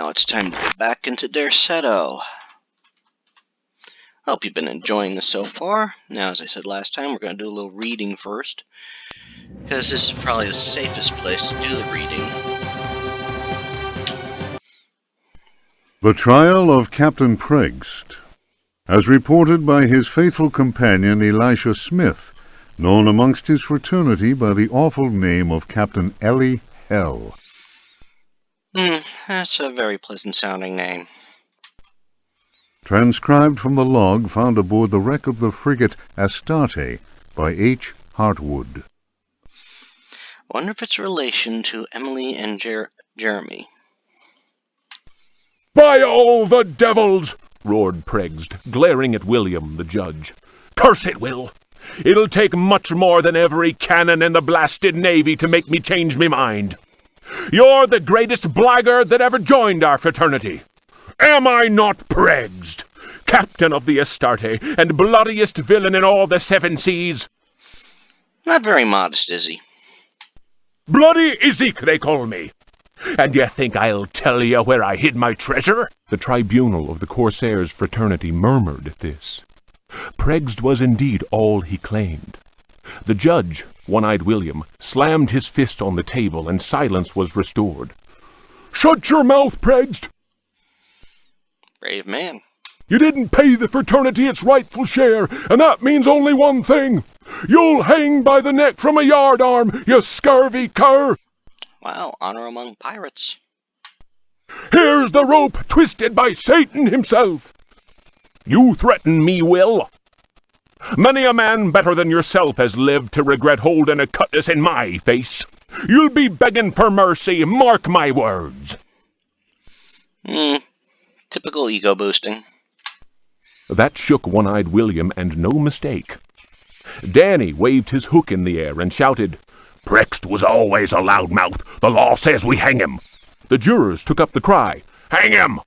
now it's time to get back into Derceto. Hope you've been enjoying this so far. Now, as I said last time, we're going to do a little reading first, because this is probably the safest place to do the reading. The Trial of Captain Preggst, as reported by his faithful companion Elisha Smith, known amongst his fraternity by the awful name of Captain Ellie Hell. That's a very pleasant-sounding name. Transcribed from the log found aboard the wreck of the frigate Astarte by H. Hartwood. Wonder if it's relation to Emily and Jeremy. "By all the devils!" roared Preggst, glaring at William, the judge. "Curse it, Will! It'll take much more than every cannon in the blasted navy to make me change me mind. You're the greatest blackguard that ever joined our fraternity. Am I not Preggst, captain of the Astarte, and bloodiest villain in all the 7 seas? Not very modest, is he? Bloody Izzik, they call me. And you think I'll tell you where I hid my treasure?" The tribunal of the Corsairs' fraternity murmured at this. Preggst was indeed all he claimed. The judge, One-Eyed William, slammed his fist on the table, and silence was restored. "Shut your mouth, Preggst! Brave man. You didn't pay the fraternity its rightful share, and that means only one thing. You'll hang by the neck from a yardarm, you scurvy cur!" Wow, honor among pirates. "Here's the rope twisted by Satan himself. You threaten me, Will? Many a man better than yourself has lived to regret holding a cutlass in my face. You'll be begging for mercy, mark my words." Typical ego boosting. That shook One-Eyed William, and no mistake. Danny waved his hook in the air and shouted, "Preggst was always a loudmouth. The law says we hang him." The jurors took up the cry, "Hang him!"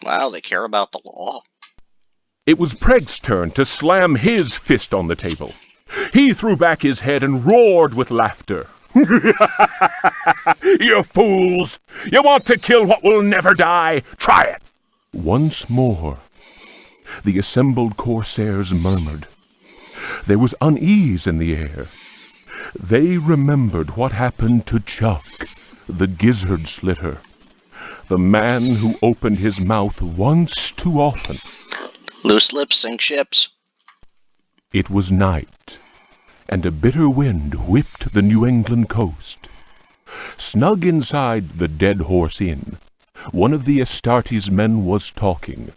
Wow, they care about the law. It was Preggst's turn to slam his fist on the table. He threw back his head and roared with laughter. "You fools! You want to kill what will never die? Try it!" Once more, the assembled Corsairs murmured. There was unease in the air. They remembered what happened to Chuck, the gizzard slitter, the man who opened his mouth once too often. Loose lips sink ships. It was night, and a bitter wind whipped the New England coast. Snug inside the Dead Horse Inn, one of the Astarte's men was talking.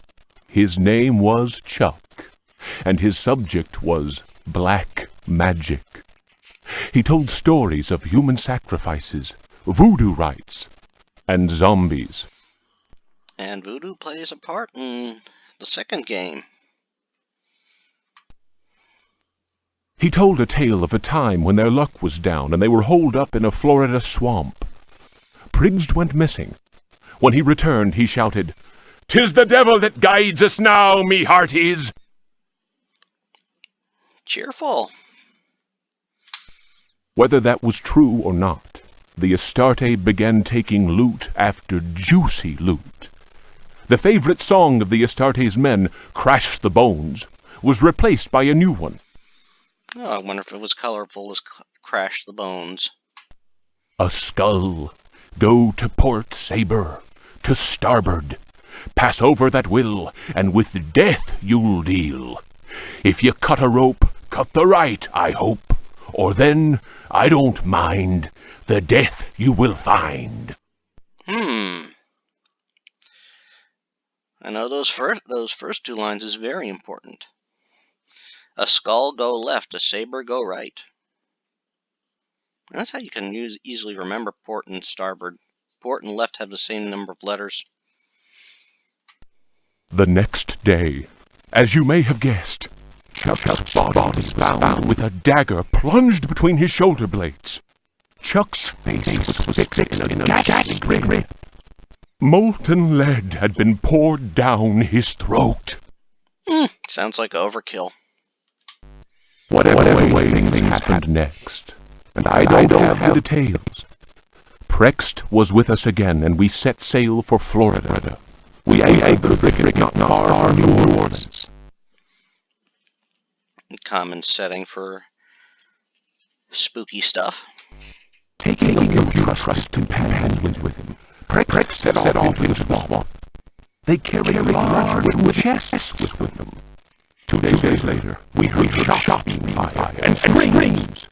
His name was Chuck, and his subject was black magic. He told stories of human sacrifices, voodoo rites, and zombies. And voodoo plays a part in the second game. He told a tale of a time when their luck was down and they were holed up in a Florida swamp. Preggst went missing. When he returned, he shouted, "'Tis the devil that guides us now, me hearties!" Cheerful. Whether that was true or not, the Astarte began taking loot after juicy loot. The favorite song of the Astarte's men, "Crash the Bones," was replaced by a new one. Oh, I wonder if it was colorful as Crash the Bones. "A skull, go to port, saber, to starboard. Pass over that will, and with death you'll deal. If you cut a rope, cut the right, I hope, or then, I don't mind, the death you will find." I know those first 2 lines is very important. A skull go left, a saber go right. And that's how you can easily remember port and starboard. Port and left have the same number of letters. The next day, as you may have guessed, Chuck's body was found with a dagger plunged between his shoulder blades. Chuck's face was fixed in a ghastly grin. Molten lead had been poured down his throat. Sounds like overkill. Whatever way things happened next, and I don't have the details. Prext was with us again, and we set sail for Florida. We anchored the frigate not far from New Orleans. Common setting for spooky stuff. Taking a few trusted companions with him, Prext set off into the swamp. They carried large wooden chests with them. 2 days later, we heard shots and fire and screams.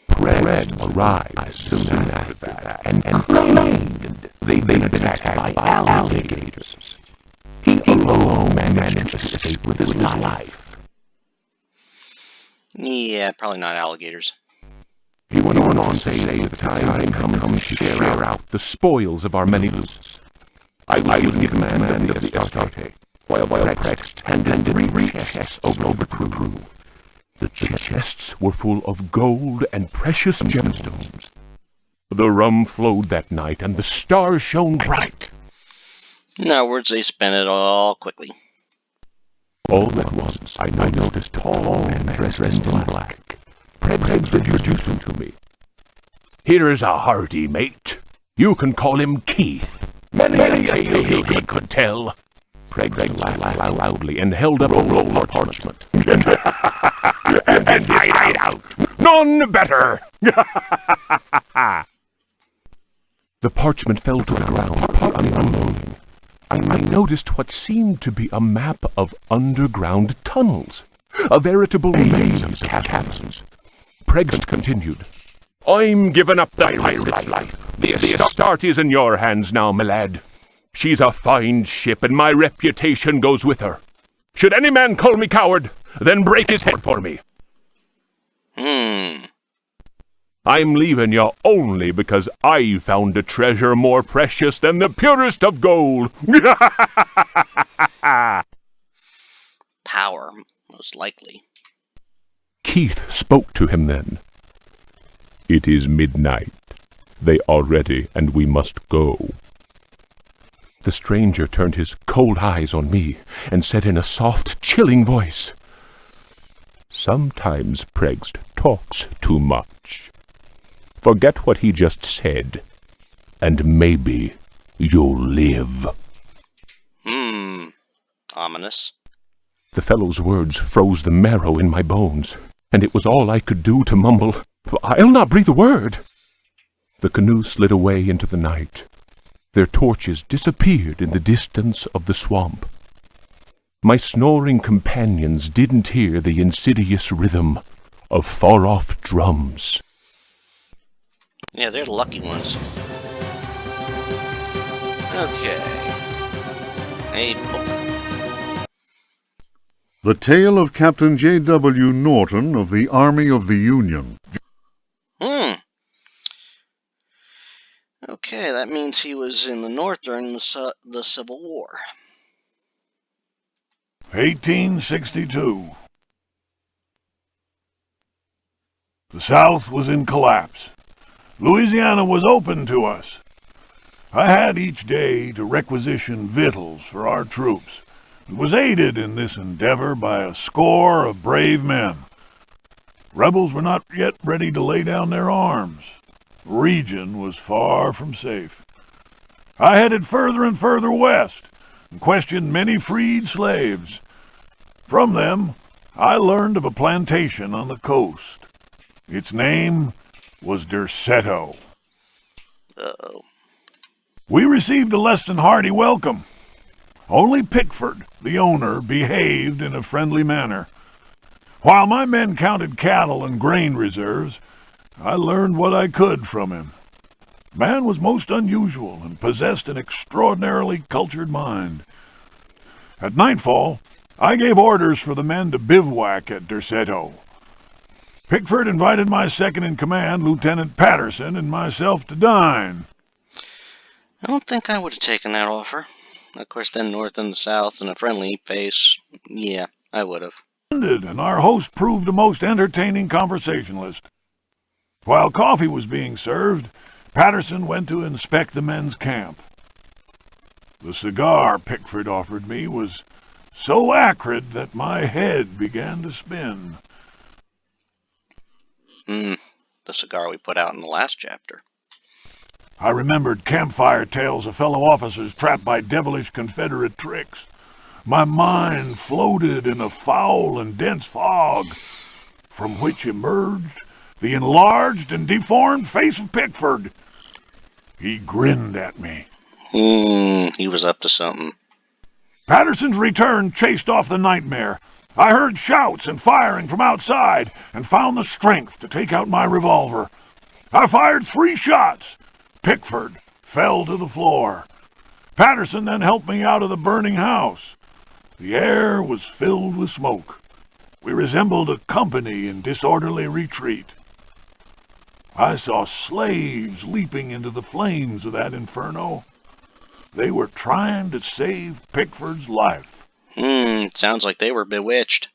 Prext arrived soon after that and claimed they'd been attacked by alligators. He alone managed to escape with his life. Yeah, probably not alligators. He went on to say the time comes to share out the spoils of our many loots. I was in command of the Astarte, while Prext handed 3 chests over to the crew. The chests were full of gold and precious gemstones. The rum flowed that night, and the stars shone bright. In other words, they spent it all quickly. All at once, I noticed a tall man dressed in black. Prext introduced him to me. Here's a hearty mate. You can call him Keith. Many a tale he could tell. Prext laughed loudly and held up a roll of parchment. And hide out. None better. The parchment fell to the ground, partly unmoving. I noticed what seemed to be a map of underground tunnels, a veritable maze of caverns. Prext continued, I'm giving up the pirate life. The Astarte is in your hands now, my lad. She's a fine ship, and my reputation goes with her. Should any man call me coward, then break his head for me. I'm leaving you only because I found a treasure more precious than the purest of gold. Power, most likely. Keith spoke to him then. It is midnight. They are ready, and we must go. The stranger turned his cold eyes on me and said in a soft, chilling voice, Sometimes Prext talks too much. Forget what he just said, and maybe you'll live. Ominous. The fellow's words froze the marrow in my bones, and it was all I could do to mumble, I'll not breathe a word. The canoe slid away into the night. Their torches disappeared in the distance of the swamp. My snoring companions didn't hear the insidious rhythm of far-off drums. Yeah, they're the lucky ones. Okay. A book. The Tale of Captain J.W. Norton of the Army of the Union. Okay, that means he was in the North during the Civil War. 1862. The South was in collapse. Louisiana was open to us. I had each day to requisition victuals for our troops, and was aided in this endeavor by a score of brave men. Rebels were not yet ready to lay down their arms. The region was far from safe. I headed further and further west, and questioned many freed slaves. From them, I learned of a plantation on the coast. Its name was Derceto. Uh-oh. We received a less than hearty welcome. Only Pickford, the owner, behaved in a friendly manner. While my men counted cattle and grain reserves, I learned what I could from him. Man was most unusual and possessed an extraordinarily cultured mind. At nightfall, I gave orders for the men to bivouac at Derceto. Pickford invited my second-in-command, Lieutenant Patterson, and myself to dine. I don't think I would have taken that offer. Of course, then North and the South and a friendly face. Yeah, I would have. And our host proved a most entertaining conversationalist. While coffee was being served, Patterson went to inspect the men's camp. The cigar Pickford offered me was so acrid that my head began to spin. The cigar we put out in the last chapter. I remembered campfire tales of fellow officers trapped by devilish Confederate tricks. My mind floated in a foul and dense fog, from which emerged the enlarged and deformed face of Pickford. He grinned at me. He was up to something. Patterson's return chased off the nightmare. I heard shouts and firing from outside and found the strength to take out my revolver. I fired 3 shots. Pickford fell to the floor. Patterson then helped me out of the burning house. The air was filled with smoke. We resembled a company in disorderly retreat. I saw slaves leaping into the flames of that inferno. They were trying to save Pickford's life. Sounds like they were bewitched.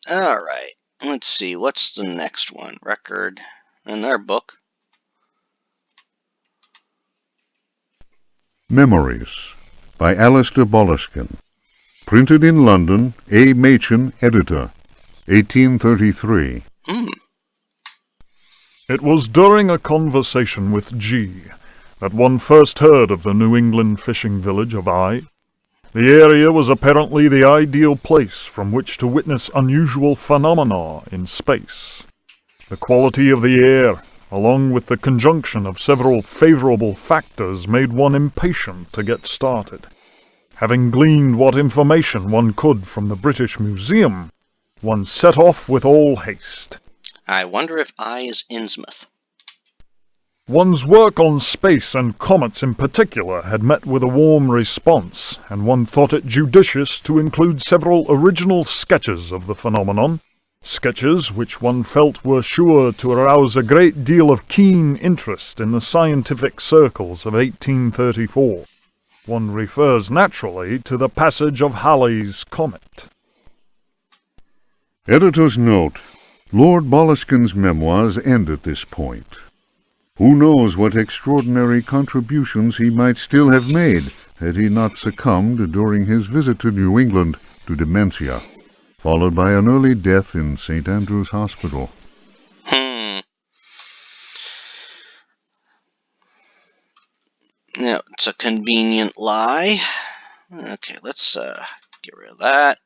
Alright, let's see, what's the next one? Record. Another book. Memories by Alistair Boleskine. Printed in London, A. Machen, editor, 1833. It was during a conversation with G that one first heard of the New England fishing village of I. The area was apparently the ideal place from which to witness unusual phenomena in space. The quality of the air, along with the conjunction of several favorable factors, made one impatient to get started. Having gleaned what information one could from the British Museum, one set off with all haste. I wonder if I is Innsmouth. One's work on space and comets in particular had met with a warm response, and one thought it judicious to include several original sketches of the phenomenon, sketches which one felt were sure to arouse a great deal of keen interest in the scientific circles of 1834. One refers naturally to the passage of Halley's comet. Editor's note: Lord Boleskine's memoirs end at this point. Who knows what extraordinary contributions he might still have made had he not succumbed during his visit to New England to dementia, followed by an early death in St. Andrew's Hospital. Now, it's a convenient lie. Okay, let's get rid of that.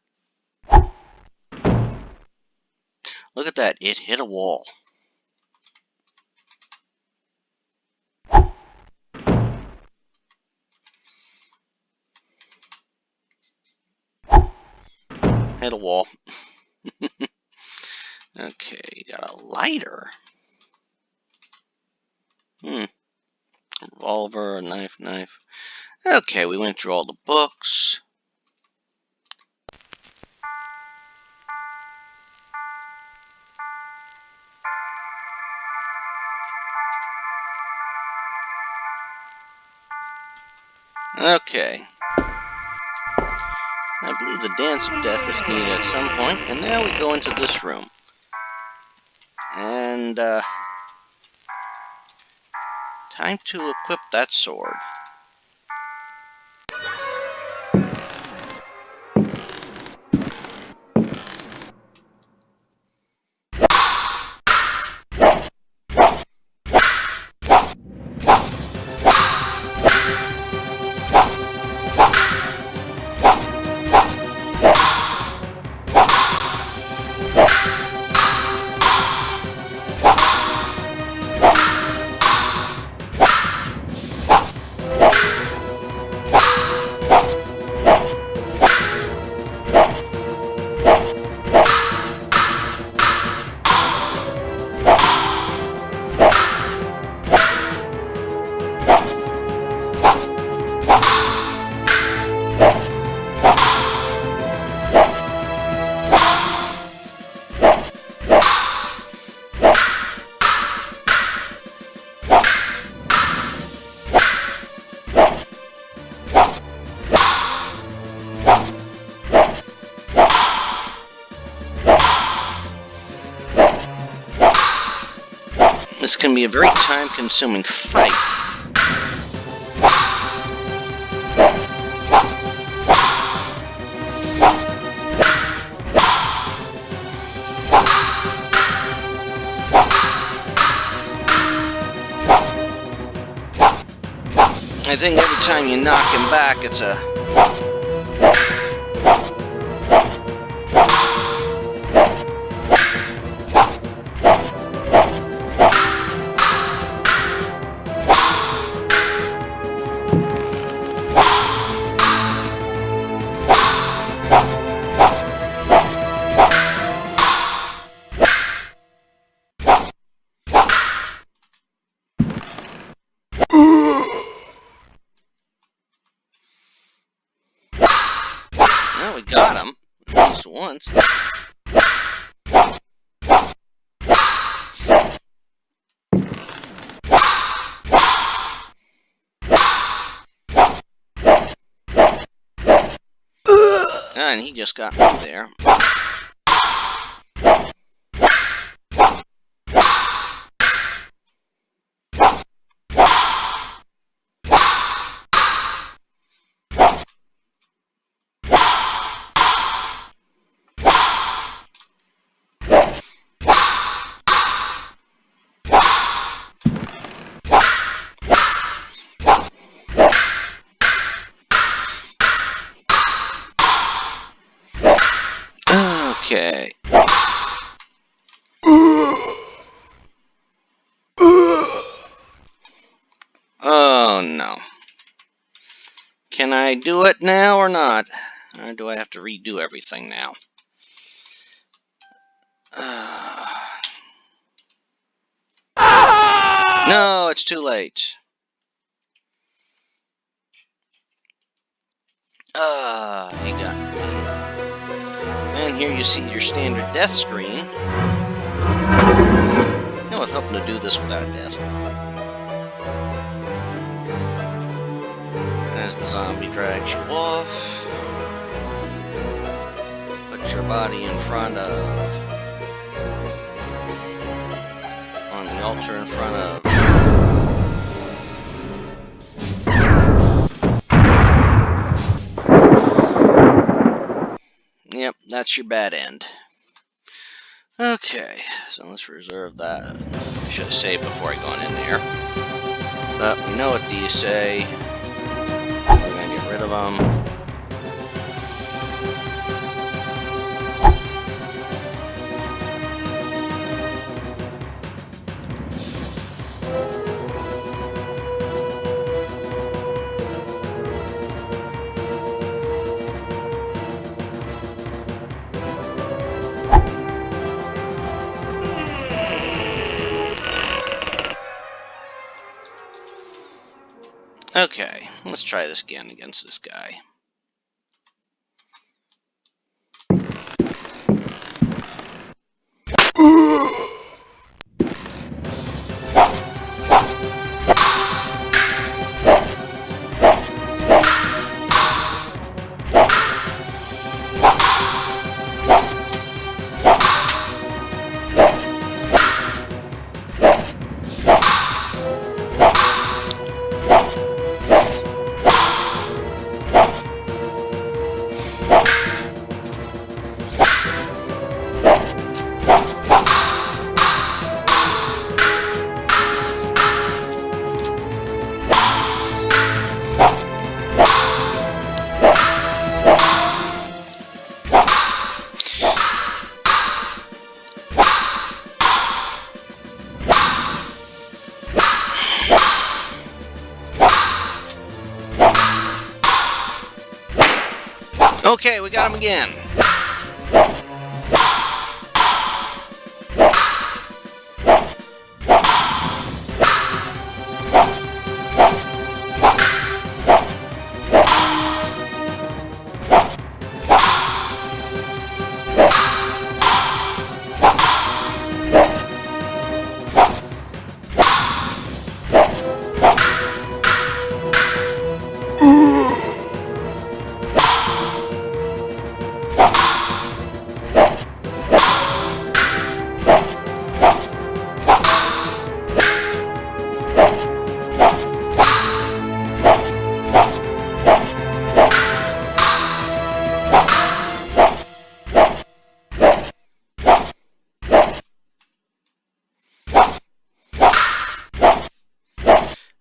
Look at that, it hit a wall. Hit a wall. Okay, got a lighter. Revolver, a knife. Okay, we went through all the books. Okay. I believe the dance of death is needed at some point, and now we go into this room. And, time to equip that sword. This can be a very time-consuming fight. time you knock him back, it's a... Well, we got him, at least once. And he just got me there. Okay. Oh no. Can I do it now or not? Or do I have to redo everything now? No, it's too late. He got me. And here you see your standard death screen. I was hoping to do this without death. As the zombie drags you off, put your body in front of, on the altar in front of. Yep, that's your bad end. Okay, so let's reserve that. I should have saved before I gone in there. But we know what these say. We're gonna get rid of them. Okay, let's try this again against this guy. Okay, we got him again.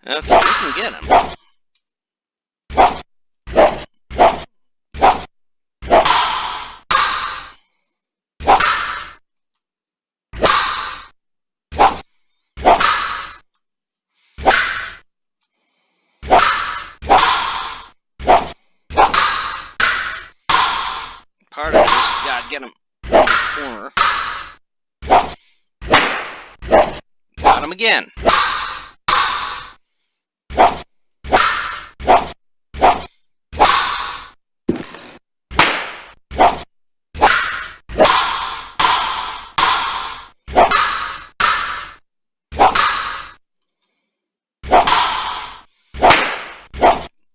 Okay, we can get him. Part of it is you gotta get him in the corner. Got him again.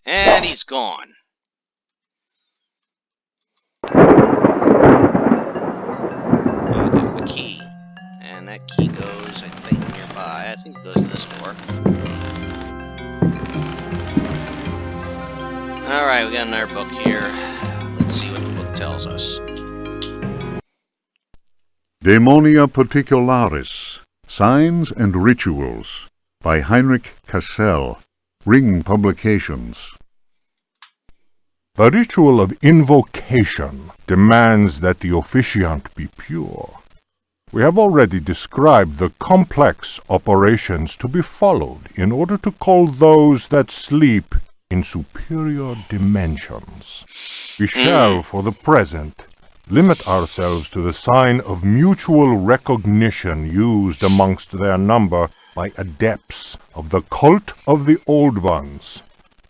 And he's gone. A key. And that key goes, I think, nearby. I think it goes to this door. Alright, we got another book here. Let's see what the book tells us. Daemonia Particularis, Signs and Rituals, by Heinrich Cassel, Ring Publications. The ritual of invocation demands that the officiant be pure. We have already described the complex operations to be followed in order to call those that sleep in superior dimensions. We shall, for the present, limit ourselves to the sign of mutual recognition used amongst their number by adepts of the cult of the Old Ones.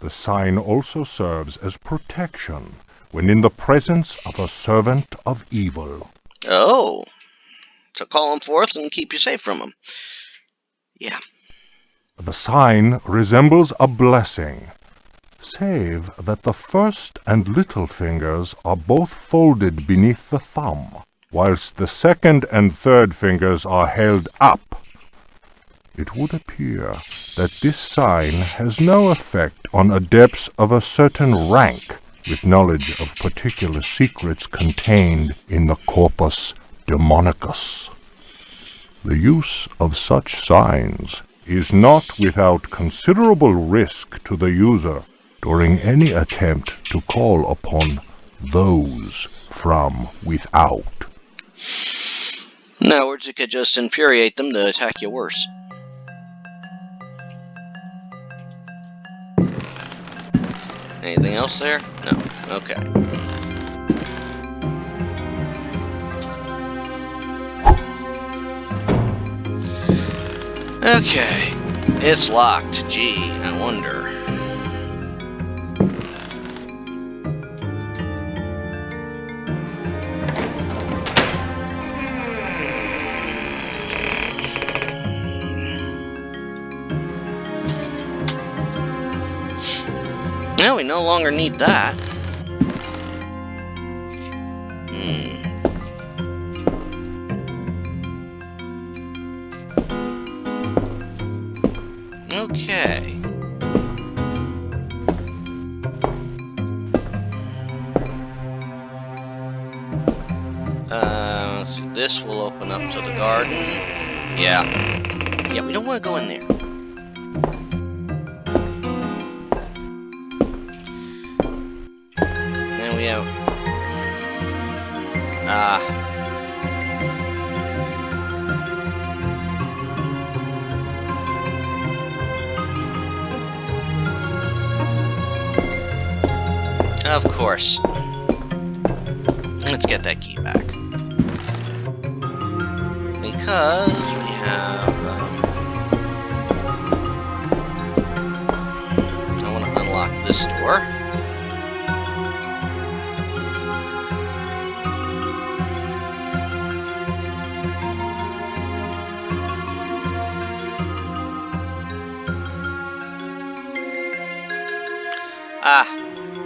The sign also serves as protection when in the presence of a servant of evil. Oh, to call him forth and keep you safe from him. Yeah. The sign resembles a blessing, save that the first and little fingers are both folded beneath the thumb, whilst the second and third fingers are held up. It would appear that this sign has no effect on adepts of a certain rank with knowledge of particular secrets contained in the corpus demonicus. The use of such signs is not without considerable risk to the user during any attempt to call upon those from without. In other words, it could just infuriate them to attack you worse. Anything else there? No. Okay. Okay. It's locked. Gee, I wonder. Now we no longer need that. Okay. Let's see. This will open up to the garden. Yeah. Yeah, we don't want to go in there. Then we have... Of course. Let's get that key back. Because we have... I want to unlock this door.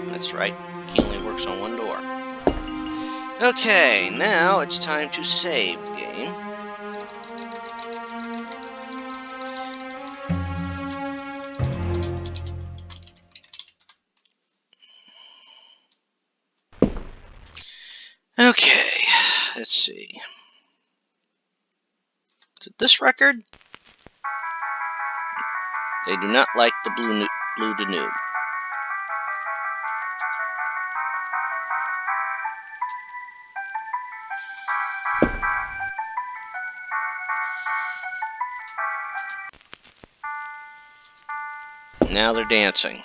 That's right. Key only works on one door. Okay, now it's time to save the game. Okay, let's see. Is it this record? They do not like the blue Danube. Now they're dancing.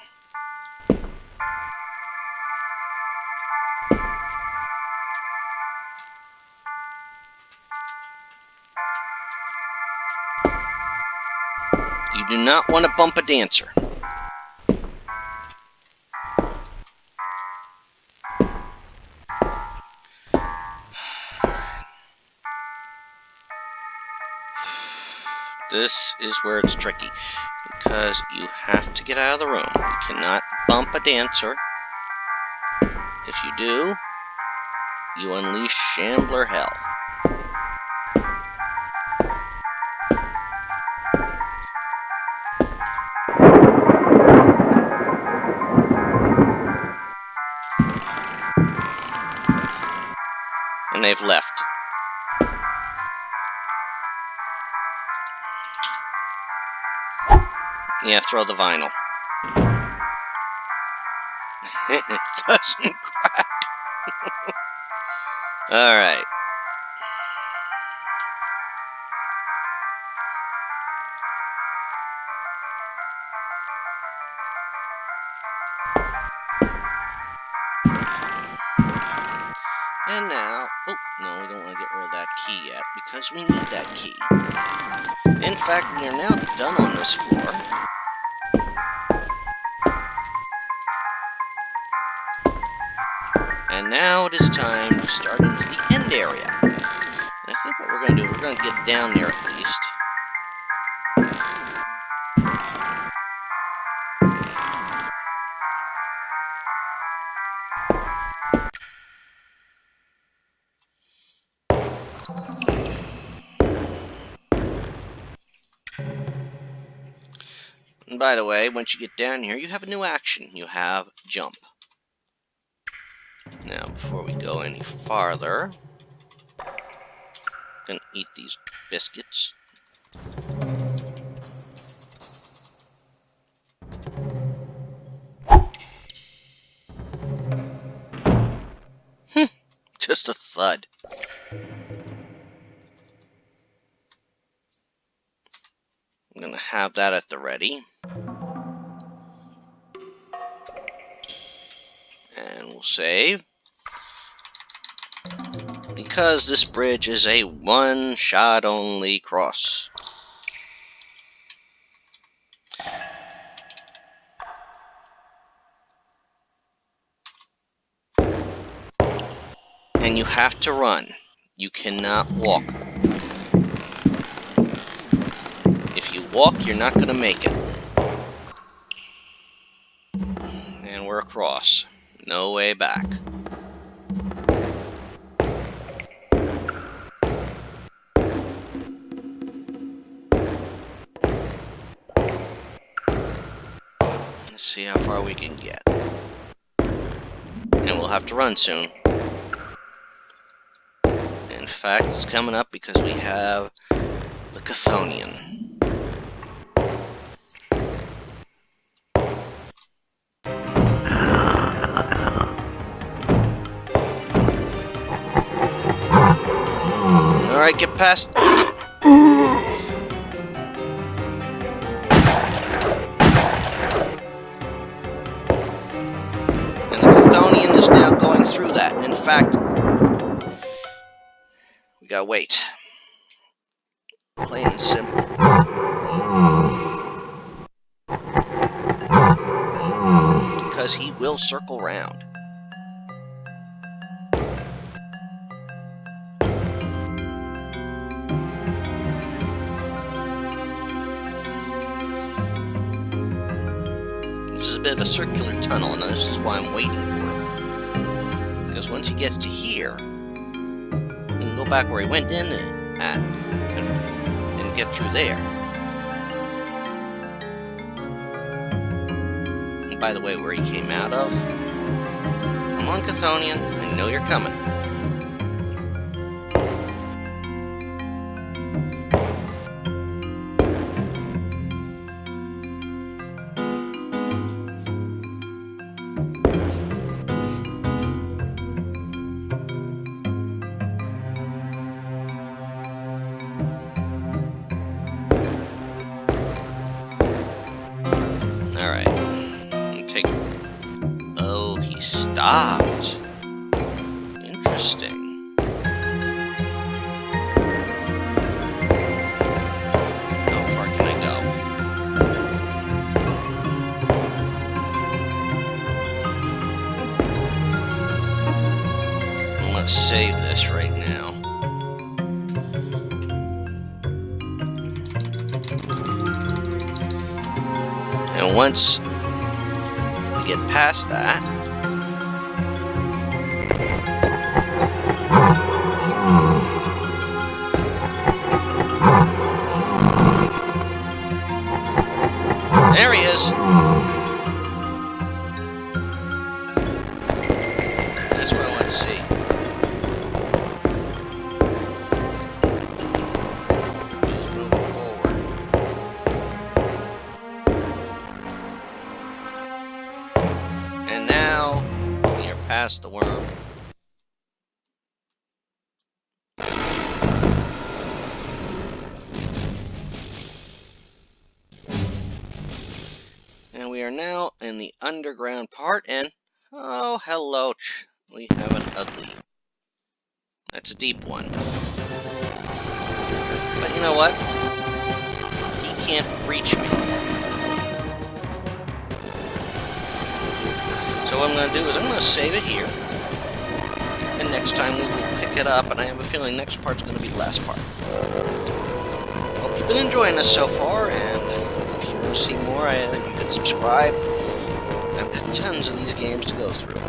You do not want to bump a dancer. This is where it's tricky, because you have to get out of the room. You cannot bump a dancer. If you do, you unleash Shambler Hell. And they've left. Yeah, throw the vinyl. It doesn't crack. Alright. And now, oh, no, we don't want to get rid of that key yet, because we need that key. In fact, we are now done on this floor. And now it is time to start into the end area. And I think what we're going to do, we're going to get down there at least. And by the way, once you get down here, you have a new action. You have jump. Now, before we go any farther, I'm going to eat these biscuits. Just a thud. I'm going to have that at the ready. And we'll save. Because this bridge is a one-shot only cross. And you have to run. You cannot walk. If you walk, you're not going to make it. And we're across. No way back. Let's see how far we can get. And we'll have to run soon. In fact, it's coming up because we have the Chthonian. Alright, get past. And the Chthonian is now going through that. And in fact, we gotta wait. Plain and simple. Because he will circle round. This is a bit of a circular tunnel, and this is why I'm waiting for him. Because once he gets to here, he can go back where he went in at and get through there. And by the way, where he came out of, come on, Chthonian, I know you're coming. Alright. Take. Oh, he stopped. Interesting. How far can I go? want to save this right now. And once we get past that, there he is. That's what I want to see. He's moving forward. And now we are past the worm. And we are now in the underground part, and oh, hello, we have an ugly. That's a deep one. But you know what? He can't reach me. So what I'm going to do is I'm going to save it here. And next time we will pick it up, and I have a feeling next part's going to be the last part. Hope you've been enjoying this so far, and if you want to see more, you can subscribe. I've got tons of these games to go through.